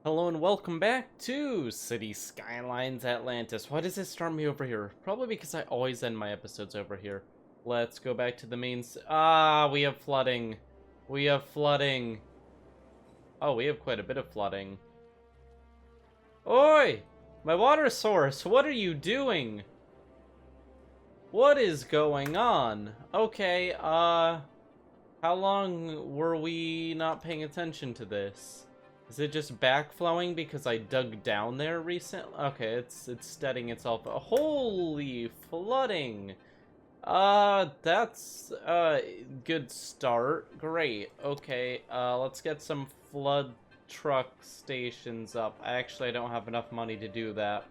Hello and welcome back to City Skylines Atlantis. Why does it start me over here? Probably because I always end my episodes over here. Let's go back to the main we have flooding. We have flooding. Oh, we have quite a bit of flooding. Oi! My water source, what are you doing? What is going on? Okay, how long were we not paying attention to this? Is it just backflowing because I dug down there recently? Okay, it's steadying itself. Holy flooding! That's good start. Great. Okay, let's get some flood truck stations up. Actually, I don't have enough money to do that.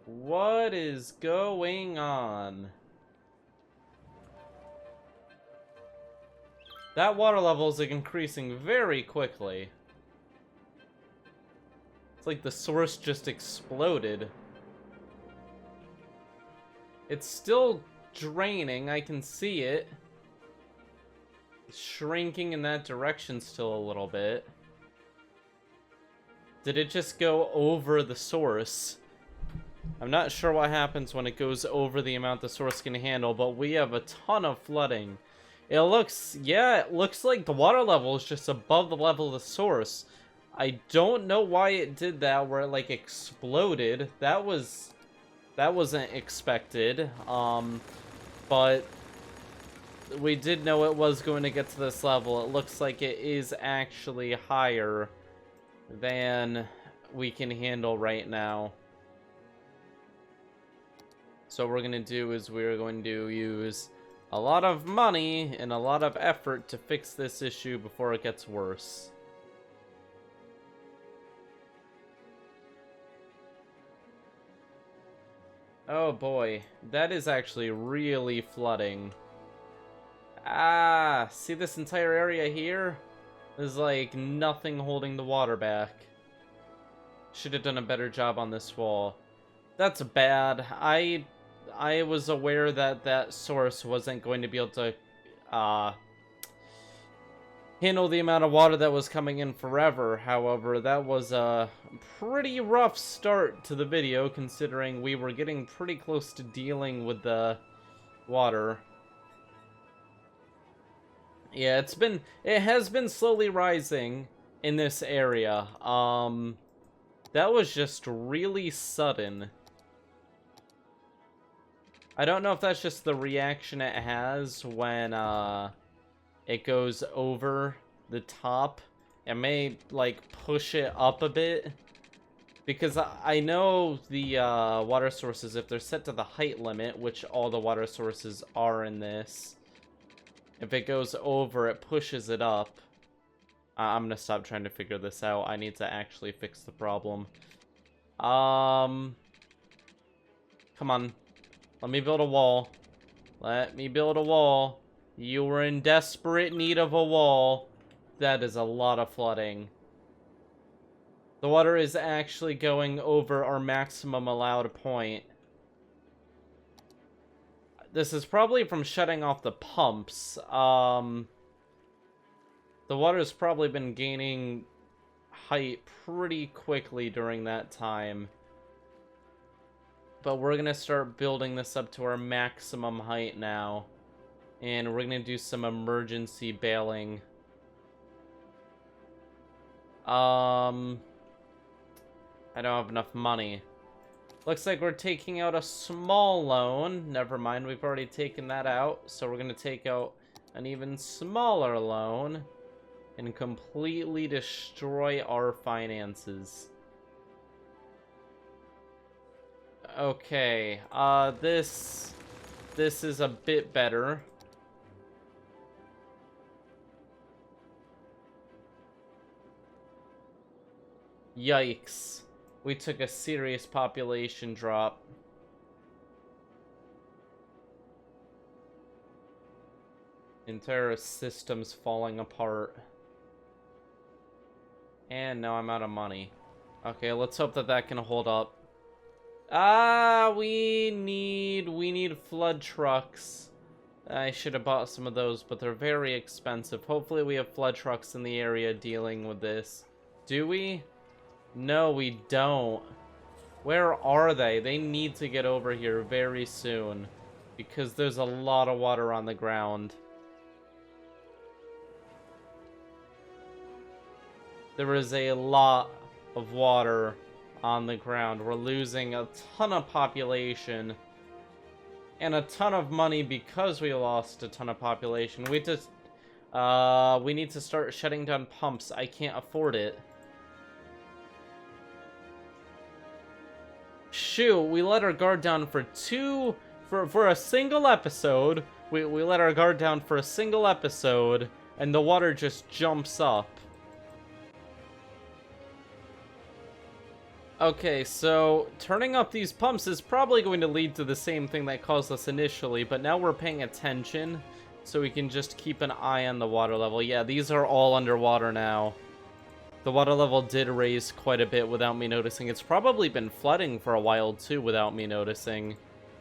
What is going on? That water level is increasing very quickly. It's like the source just exploded. It's still draining, I can see it. It's shrinking in that direction still a little bit. Did it just go over the source? I'm not sure what happens when it goes over the amount the source can handle, but we have a ton of flooding. It looks like the water level is just above the level of the source. I don't know why it did that, where it like exploded. That wasn't expected. But we did know it was going to get to this level. It looks like it is actually higher than we can handle right now. So what we're going to do is we're going to use a lot of money and a lot of effort to fix this issue before it gets worse. Oh boy, that is actually really flooding. Ah, see this entire area here? There's like nothing holding the water back. Should have done a better job on this wall. That's bad. I was aware that that source wasn't going to be able to handle the amount of water that was coming in forever. However, that was a pretty rough start to the video, considering we were getting pretty close to dealing with the water. Yeah, it has been slowly rising in this area. That was just really sudden. I don't know if that's just the reaction it has when it goes over the top. It may like push it up a bit, because I know the water sources, if they're set to the height limit, which all the water sources are in this, if it goes over, it pushes it up. I'm gonna stop trying to figure this out. I need to actually fix the problem. Come on, let me build a wall. Let me build a wall. You were in desperate need of a wall. That is a lot of flooding. The water is actually going over our maximum allowed point. This is probably from shutting off the pumps. The water's probably been gaining height pretty quickly during that time. But we're gonna start building this up to our maximum height now. And we're gonna do some emergency bailing. I don't have enough money. Looks like we're taking out a small loan. Never mind, we've already taken that out. So we're gonna take out an even smaller loan and completely destroy our finances. Okay, this is a bit better. Yikes. We took a serious population drop. Entire system's falling apart. And now I'm out of money. Okay, let's hope that that can hold up. We need flood trucks. I should have bought some of those, but they're very expensive. Hopefully we have flood trucks in the area dealing with this. Do we? No, we don't. Where are they? They need to get over here very soon. Because there's a lot of water on the ground. There is a lot of water on the ground. We're losing a ton of population. And a ton of money because we lost a ton of population. We need to start shutting down pumps. I can't afford it. Shoot, we let our guard down for a single episode. We let our guard down for a single episode, and the water just jumps up. Okay, so turning up these pumps is probably going to lead to the same thing that caused us initially, but now we're paying attention, so we can just keep an eye on the water level. Yeah, these are all underwater now. The water level did raise quite a bit without me noticing. It's probably been flooding for a while, too, without me noticing.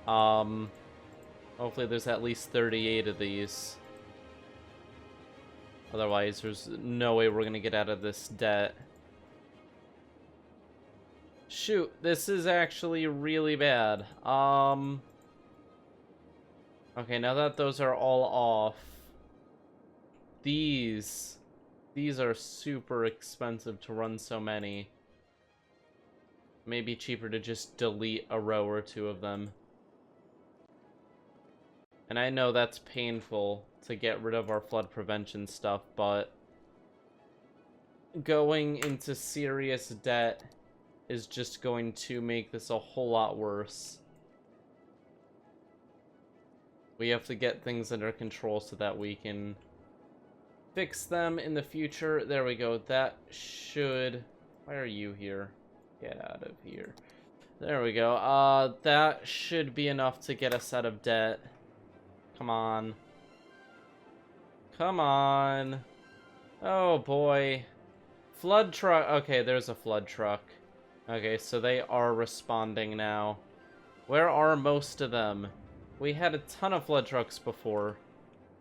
Hopefully there's at least 38 of these. Otherwise, there's no way we're gonna get out of this debt. Shoot, this is actually really bad. Okay, now that those are all off, these are super expensive to run so many. Maybe cheaper to just delete a row or two of them. And I know that's painful to get rid of our flood prevention stuff, but going into serious debt is just going to make this a whole lot worse. We have to get things under control so that we can fix them in the future. There we go. That should... Why are you here? Get out of here. There we go. That should be enough to get us out of debt. Come on. Come on. Oh, boy. Flood truck. Okay, there's a flood truck. Okay, so they are responding now. Where are most of them? We had a ton of flood trucks before.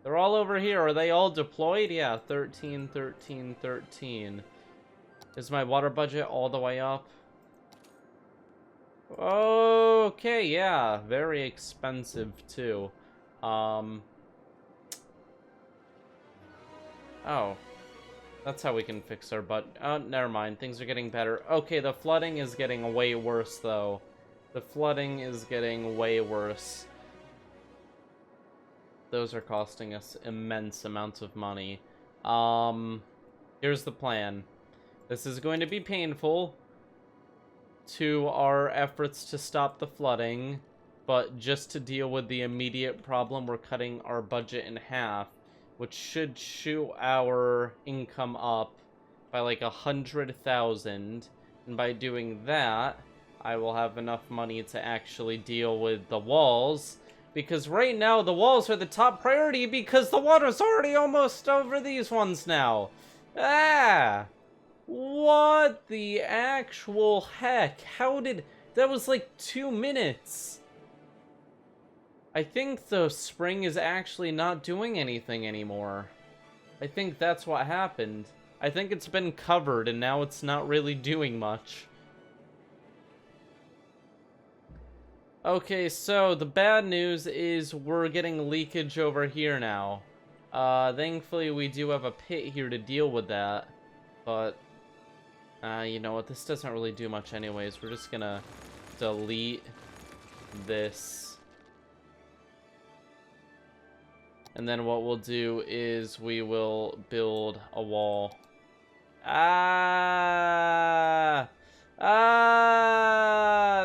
They're all over here. Are they all deployed? Yeah, 13, 13, 13. Is my water budget all the way up? Okay, yeah. Very expensive, too. Oh. That's how we can fix our oh, never mind. Things are getting better. Okay, the flooding is getting way worse, though. The flooding is getting way worse. Those are costing us immense amounts of money. Here's the plan. This is going to be painful to our efforts to stop the flooding, but just to deal with the immediate problem, we're cutting our budget in half, which should shoot our income up by like 100,000. And by doing that, I will have enough money to actually deal with the walls. Because right now, the walls are the top priority because the water's already almost over these ones now. Ah! What the actual heck? How did... That was like 2 minutes. I think the spring is actually not doing anything anymore. I think that's what happened. I think it's been covered and now it's not really doing much. Okay, so the bad news is we're getting leakage over here now. Thankfully we do have a pit here to deal with that. But, you know what, this doesn't really do much anyways. We're just gonna delete this. And then what we'll do is we will build a wall.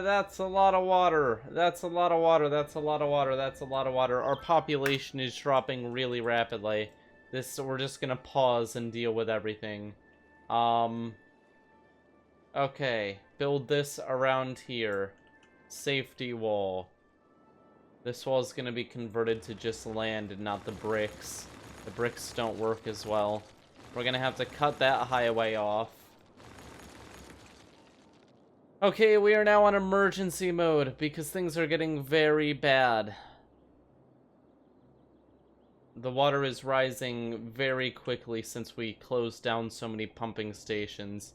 That's a lot of water. That's a lot of water. That's a lot of water. That's a lot of water. Our population is dropping really rapidly. We're just gonna pause and deal with everything. Okay, build this around here. Safety wall. This wall is going to be converted to just land and not the bricks. The bricks don't work as well. We're going to have to cut that highway off. Okay, we are now on emergency mode because things are getting very bad. The water is rising very quickly since we closed down so many pumping stations.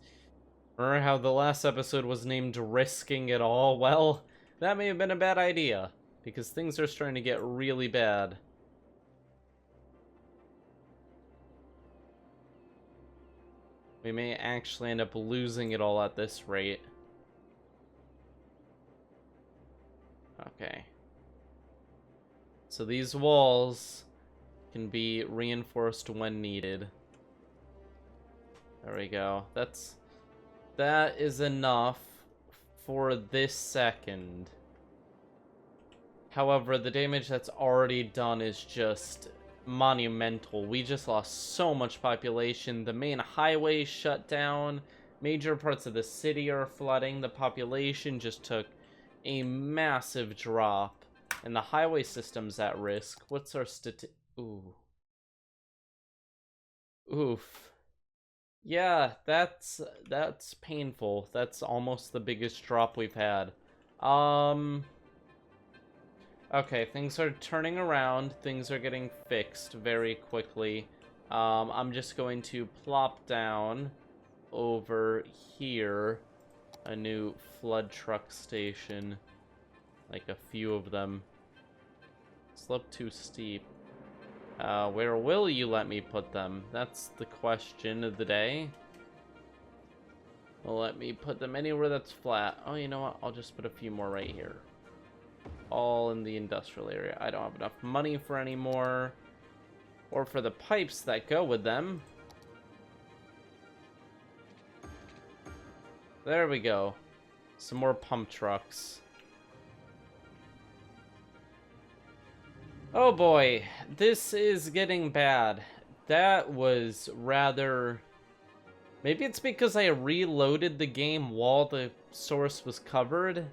Remember how the last episode was named Risking It All? Well, that may have been a bad idea, because things are starting to get really bad. We may actually end up losing it all at this rate. Okay. So these walls can be reinforced when needed. There we go. That is enough for this second. However, the damage that's already done is just monumental. We just lost so much population. The main highway shut down. Major parts of the city are flooding. The population just took a massive drop. And the highway system's at risk. What's our Ooh. Oof. Yeah, that's painful. That's almost the biggest drop we've had. Okay, things are turning around. Things are getting fixed very quickly. I'm just going to plop down over here a new flood truck station. Like a few of them. Slope too steep. Where will you let me put them? That's the question of the day. Well, let me put them anywhere that's flat. Oh, you know what? I'll just put a few more right here. All in the industrial area. I don't have enough money for any more. Or for the pipes that go with them. There we go. Some more pump trucks. Oh boy, this is getting bad. That was rather... Maybe it's because I reloaded the game while the source was covered?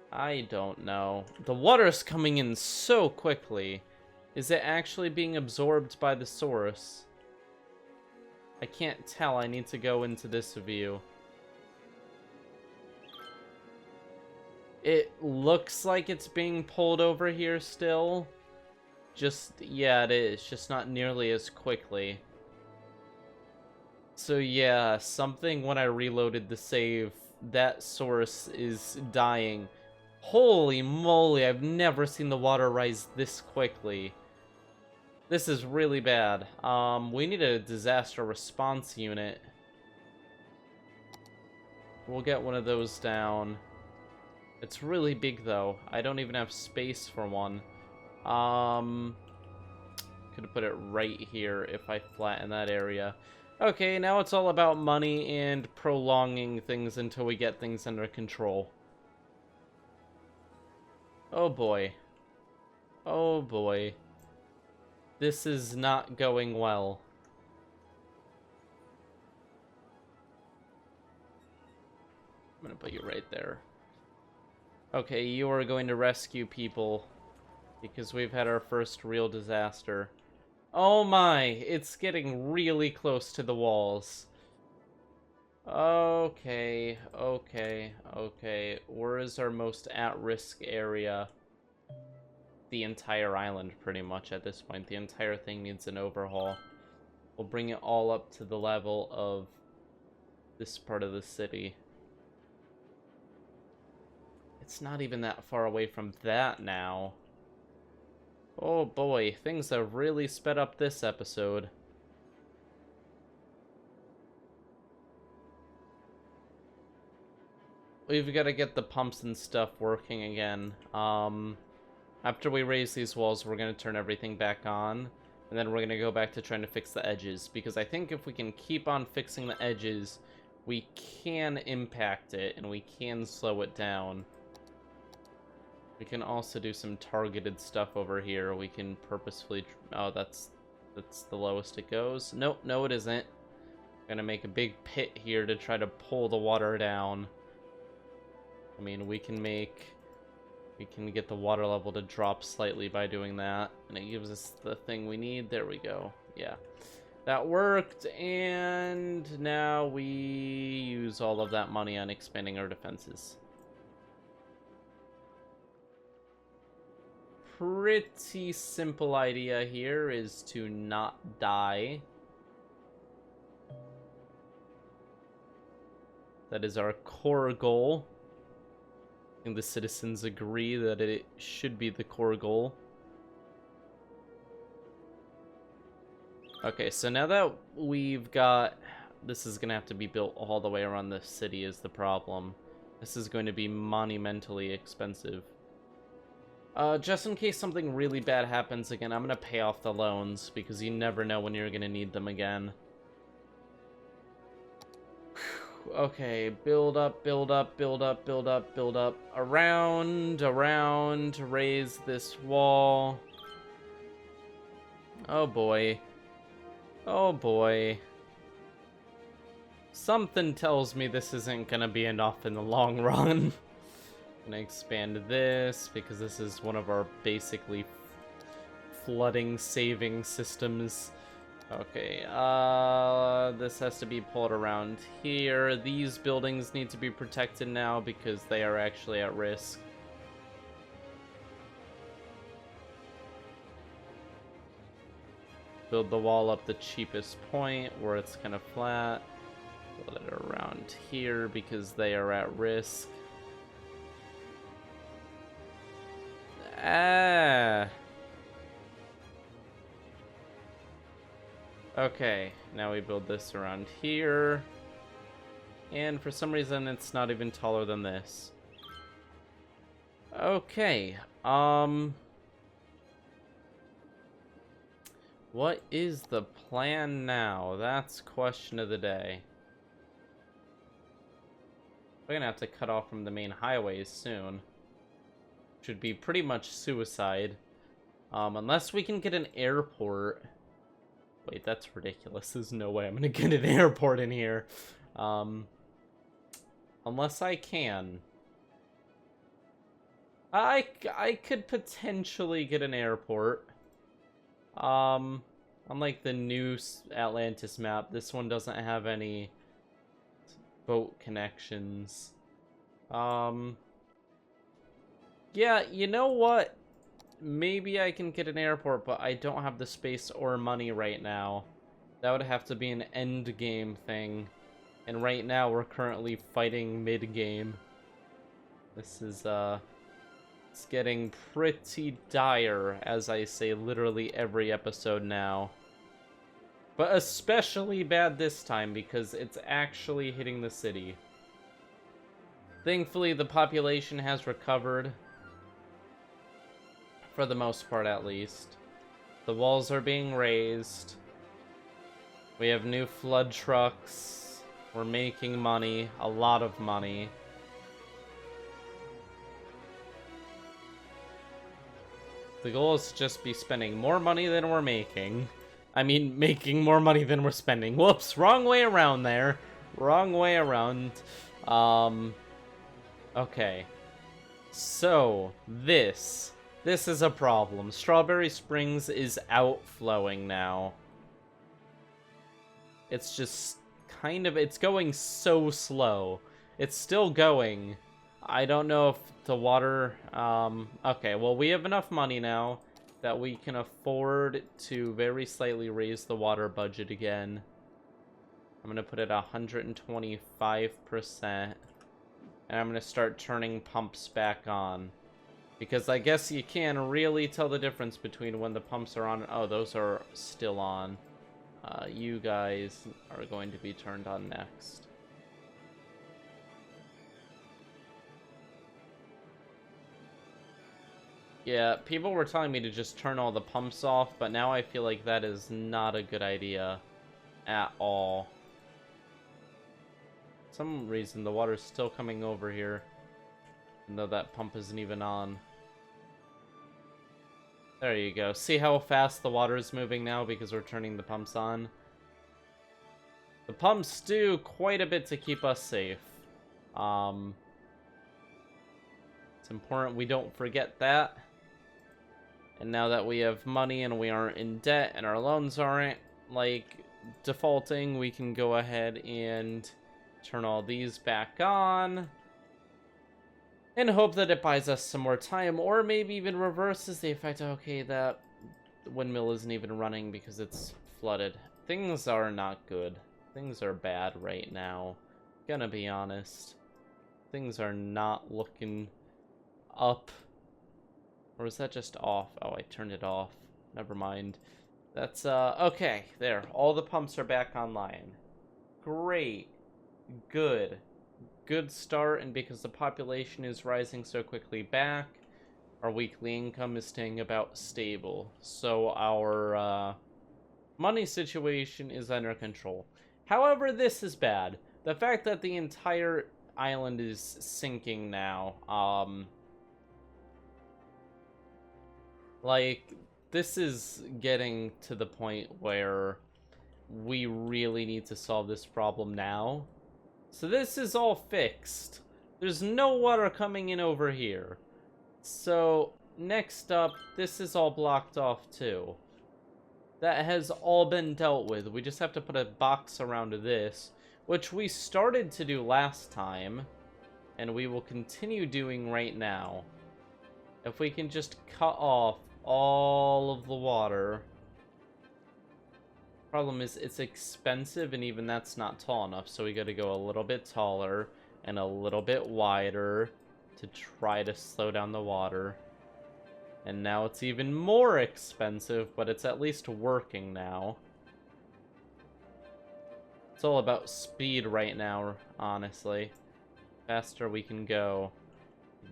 I don't know. The water's coming in so quickly. Is it actually being absorbed by the source? I can't tell. I need to go into this view. It looks like it's being pulled over here still. Yeah, it is. Just not nearly as quickly. So yeah, something when I reloaded the save, that source is dying. Holy moly, I've never seen the water rise this quickly. This is really bad. We need a disaster response unit. We'll get one of those down. It's really big though. I don't even have space for one. Could have put it right here if I flatten that area. Okay, now it's all about money and prolonging things until we get things under control. Oh boy. Oh boy. This is not going well. I'm gonna put you right there. Okay, you are going to rescue people because we've had our first real disaster. Oh my, it's getting really close to the walls. Okay, okay, okay. Where is our most at-risk area? The entire island, pretty much, at this point. The entire thing needs an overhaul. We'll bring it all up to the level of this part of the city. It's not even that far away from that now. Oh boy, things have really sped up this episode. We've got to get the pumps and stuff working again. After we raise these walls, we're going to turn everything back on. And then we're going to go back to trying to fix the edges. Because I think if we can keep on fixing the edges, we can impact it and we can slow it down. We can also do some targeted stuff over here. We can purposefully... Oh, that's the lowest it goes. Nope, no it isn't. Gonna make a big pit here to try to pull the water down. I mean, we can get the water level to drop slightly by doing that. And it gives us the thing we need. There we go. Yeah. That worked, and now we use all of that money on expanding our defenses. Pretty simple idea here is to not die. That is our core goal. I think the citizens agree that it should be the core goal. Okay, so now that we've got... This is going to have to be built all the way around the city is the problem. This is going to be monumentally expensive. Just in case something really bad happens again, I'm going to pay off the loans, because you never know when you're going to need them again. Okay, build up, build up, build up, build up, build up. Around, raise this wall. Oh boy. Oh boy. Something tells me this isn't gonna be enough in the long run. Gonna expand this, because this is one of our basically flooding saving systems. Okay, this has to be pulled around here. These buildings need to be protected now because they are actually at risk. Build the wall up the cheapest point where it's kind of flat. Build it around here because they are at risk. Okay, now we build this around here. And for some reason, it's not even taller than this. Okay, what is the plan now? That's question of the day. We're gonna have to cut off from the main highways soon. Should be pretty much suicide. Unless we can get an airport. Wait, that's ridiculous. There's no way I'm gonna get an airport in here. Unless I can. I could potentially get an airport. Unlike the new Atlantis map, this one doesn't have any boat connections. Yeah, you know what? Maybe I can get an airport, but I don't have the space or money right now. That would have to be an end game thing. And right now we're currently fighting mid-game. This is, it's getting pretty dire, as I say literally every episode now. But especially bad this time, because it's actually hitting the city. Thankfully, the population has recovered. For the most part, at least. The walls are being raised. We have new flood trucks. We're making money. A lot of money. The goal is to just be spending more money than we're making. I mean, making more money than we're spending. Whoops, wrong way around there. Wrong way around. Okay. So, this is a problem. Strawberry Springs is outflowing now. It's just kind of, it's going so slow. It's still going. I don't know if the water, okay, well, we have enough money now that we can afford to very slightly raise the water budget again. I'm gonna put it 125%. And I'm gonna start turning pumps back on. Because I guess you can really tell the difference between when the pumps are on. Oh, those are still on. You guys are going to be turned on next. Yeah, people were telling me to just turn all the pumps off, but now I feel like that is not a good idea at all. For some reason, the water's still coming over here, even though that pump isn't even on. There you go. See how fast the water is moving now because we're turning the pumps on? The pumps do quite a bit to keep us safe. It's important we don't forget that. And now that we have money and we aren't in debt and our loans aren't, like, defaulting, we can go ahead and turn all these back on. And hope that it buys us some more time, or maybe even reverses the effect. Okay, that windmill isn't even running because it's flooded. Things are not good. Things are bad right now. Gonna be honest. Things are not looking up. Or is that just off? Oh, I turned it off. Never mind. That's, okay. There. All the pumps are back online. Great. Good. Good start, and because the population is rising so quickly back, our weekly income is staying about stable. So our, money situation is under control. However, this is bad. The fact that the entire island is sinking now, like, this is getting to the point where we really need to solve this problem now. So this is all fixed. There's no water coming in over here. So, next up, this is all blocked off too. That has all been dealt with. We just have to put a box around this, which we started to do last time, and we will continue doing right now. If we can just cut off all of the water. Problem is, it's expensive, and even that's not tall enough, so we gotta go a little bit taller and a little bit wider to try to slow down the water. And now it's even more expensive, but it's at least working now. It's all about speed right now, honestly. Faster we can go,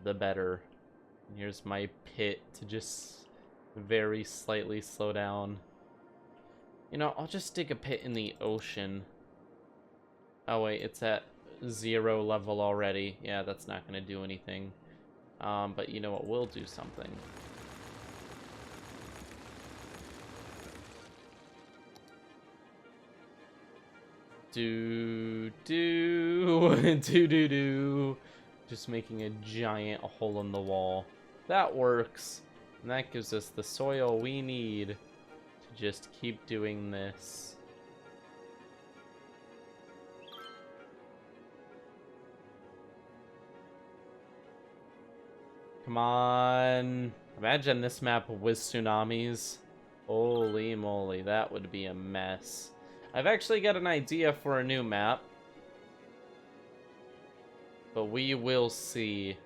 the better. And here's my pit to just very slightly slow down. You know, I'll just dig a pit in the ocean. Oh wait, it's at 0 level already. Yeah, that's not gonna do anything. But you know what will do something? Do. Just making a giant hole in the wall. That works. And that gives us the soil we need to just keep doing this. Come on. Imagine this map with tsunamis. Holy moly, that would be a mess. I've actually got an idea for a new map, but we will see.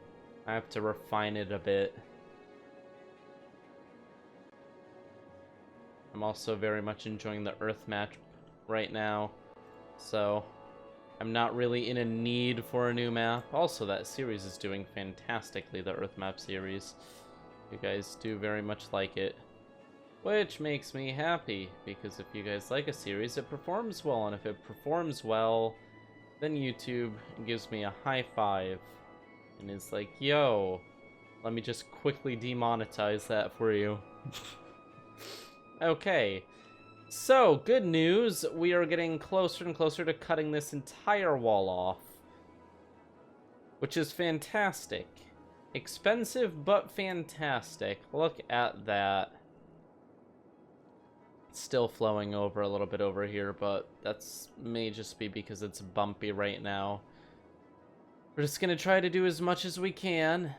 I have to refine it a bit. I'm also very much enjoying the Earth map right now, so I'm not really in a need for a new map. Also, that series is doing fantastically, the Earth map series. You guys do very much like it. Which makes me happy, because if you guys like a series, it performs well, and if it performs well, then YouTube gives me a high five, and is like, yo, let me just quickly demonetize that for you. Okay, so, good news, we are getting closer and closer to cutting this entire wall off, which is fantastic. Expensive, but fantastic. Look at that. Still flowing over a little bit over here, but that's may just be because it's bumpy right now. We're just gonna try to do as much as we can.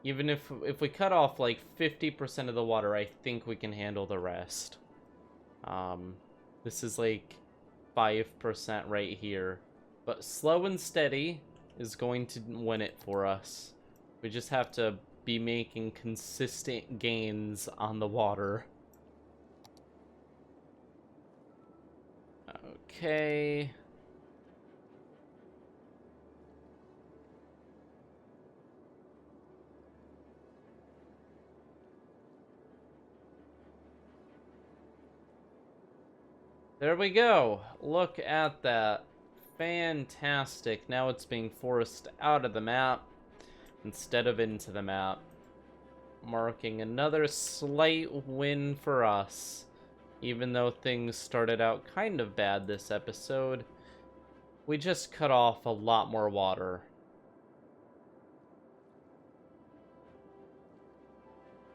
Even if we cut off like 50% of the water, I think we can handle the rest. This is like 5% right here. But slow and steady is going to win it for us. We just have to be making consistent gains on the water. Okay. There we go. Look at that. Fantastic. Now it's being forced out of the map instead of into the map, marking another slight win for us. Even though things started out kind of bad this episode, we just cut off a lot more water.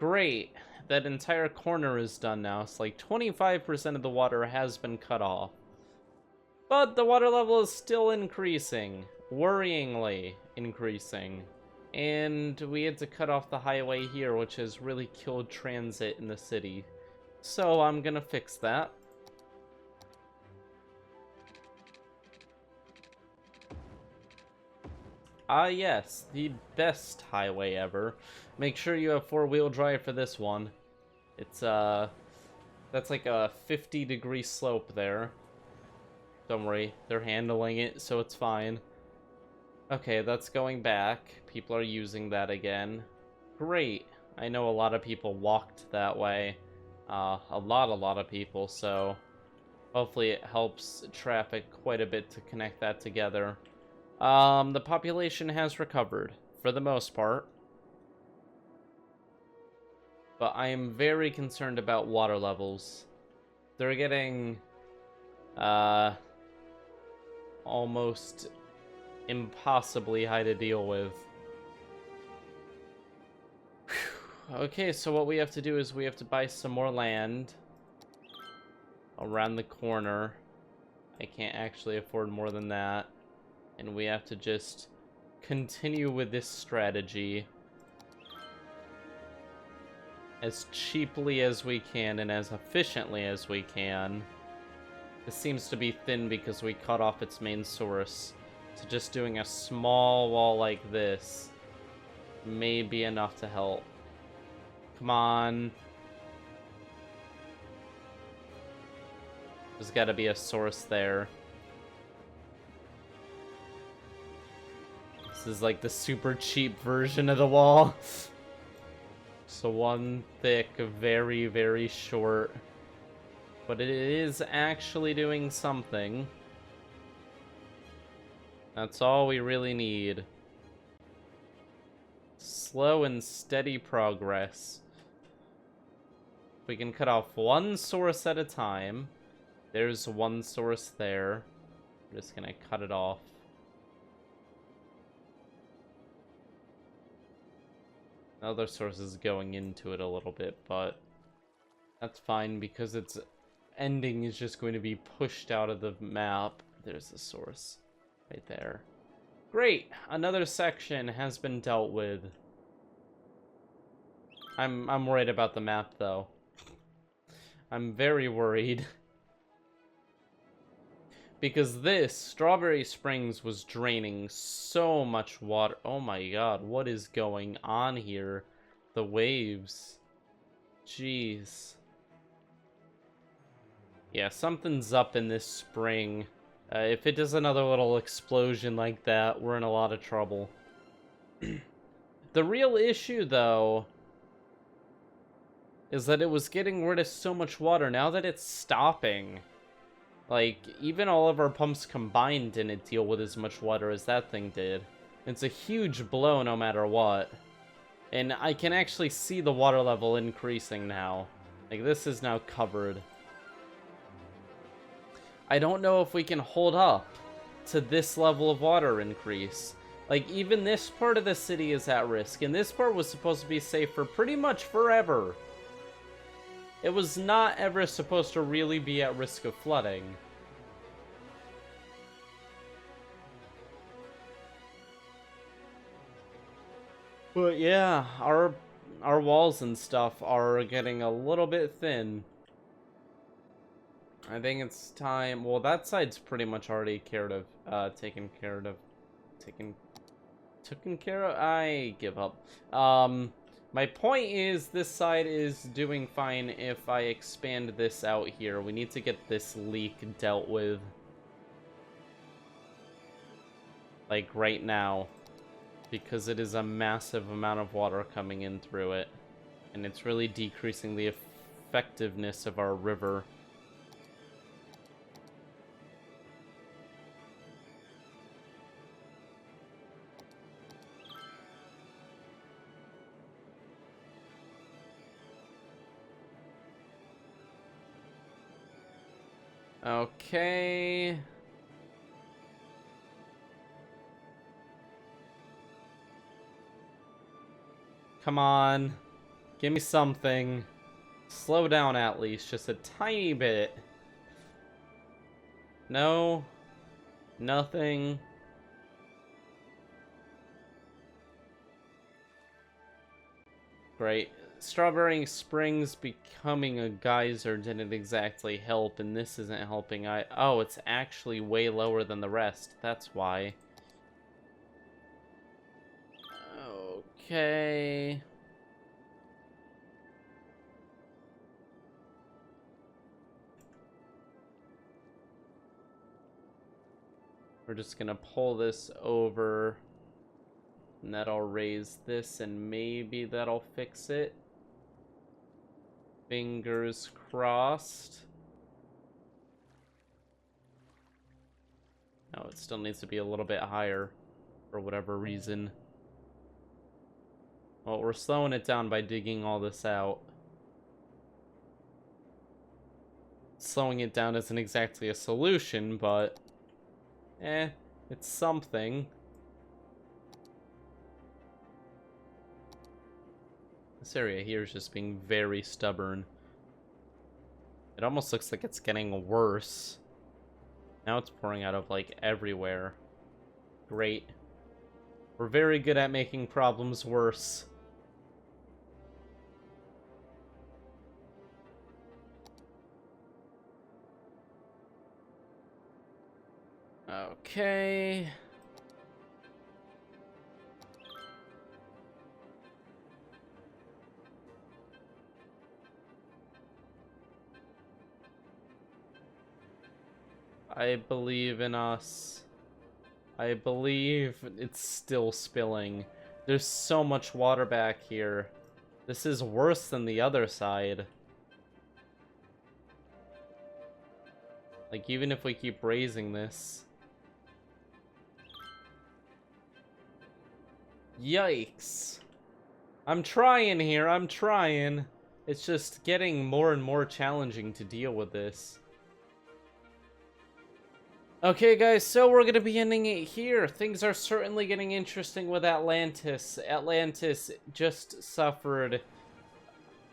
Great. That entire corner is done now. It's like 25% of the water has been cut off. But the water level is still increasing. Worryingly increasing. And we had to cut off the highway here, which has really killed transit in the city. So I'm gonna fix that. Ah, yes, the best highway ever. Make sure you have four-wheel drive for this one. It's, that's like a 50-degree slope there. Don't worry, they're handling it, so it's fine. Okay, that's going back. People are using that again. Great. I know a lot of people walked that way. A lot of people, so hopefully it helps traffic quite a bit to connect that together. The population has recovered, for the most part. But I am very concerned about water levels. They're getting, almost impossibly high to deal with. Whew. Okay, so what we have to do is we have to buy some more land around the corner. I can't actually afford more than that. And we have to just continue with this strategy as cheaply as we can and as efficiently as we can. This seems to be thin because we cut off its main source. So just doing a small wall like this may be enough to help. Come on. There's got to be a source there. This is like the super cheap version of the wall. So one thick, very, very short. But it is actually doing something. That's all we really need. Slow and steady progress. We can cut off one source at a time. There's one source there. I'm just gonna cut it off. Other source is going into it a little bit, but that's fine because its ending is just going to be pushed out of the map. There's the source right there. Great! Another section has been dealt with. I'm worried about the map, though. I'm very worried. Because this, Strawberry Springs, was draining so much water. Oh my god, what is going on here? The waves. Jeez. Yeah, something's up in this spring. If it does another little explosion like that, we're in a lot of trouble. The real issue, though, is that it was getting rid of so much water. Now that it's stopping, like, even all of our pumps combined didn't deal with as much water as that thing did. It's a huge blow no matter what. And I can actually see the water level increasing now. Like, this is now covered. I don't know if we can hold up to this level of water increase. Like, even this part of the city is at risk, and this part was supposed to be safe for pretty much forever. It was not ever supposed to really be at risk of flooding. But yeah, our walls and stuff are getting a little bit thin. I think it's time. Well, that side's pretty much already taken care of. I give up. My point is, this side is doing fine if I expand this out here. We need to get this leak dealt with. Like, right now. Because it is a massive amount of water coming in through it. And it's really decreasing the effectiveness of our river. Okay. Come on. Give me something. Slow down at least, just a tiny bit. No. Nothing. Great. Strawberry Springs becoming a geyser didn't exactly help, and this isn't helping. Oh, it's actually way lower than the rest. That's why. Okay. We're just gonna pull this over, and that'll raise this, and maybe that'll fix it. Fingers crossed. No, it still needs to be a little bit higher for whatever reason. Well, we're slowing it down by digging all this out. Slowing it down isn't exactly a solution, but it's something. This area here is just being very stubborn. It almost looks like it's getting worse. Now it's pouring out of, like, everywhere. Great. We're very good at making problems worse. Okay. I believe in us. I believe it's still spilling. There's so much water back here. This is worse than the other side. Like, even if we keep raising this. Yikes. I'm trying here, I'm trying. It's just getting more and more challenging to deal with this. Okay, guys, so we're going to be ending it here. Things are certainly getting interesting with Atlantis. Atlantis just suffered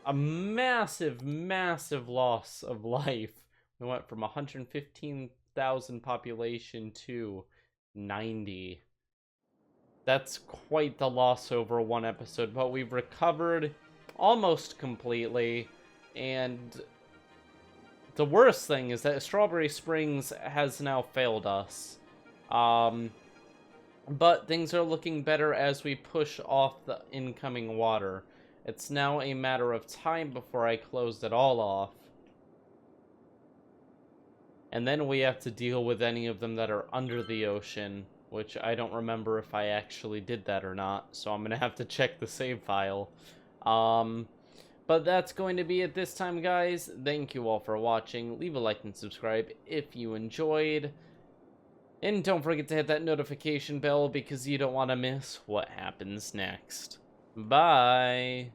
a massive, massive loss of life. We went from 115,000 population to 90. That's quite the loss over one episode, but we've recovered almost completely, and the worst thing is that Strawberry Springs has now failed us. But things are looking better as we push off the incoming water. It's now a matter of time before I close it all off. And then we have to deal with any of them that are under the ocean, which I don't remember if I actually did that or not, so I'm going to have to check the save file. But that's going to be it this time, guys. Thank you all for watching. Leave a like and subscribe if you enjoyed. And don't forget to hit that notification bell because you don't want to miss what happens next. Bye!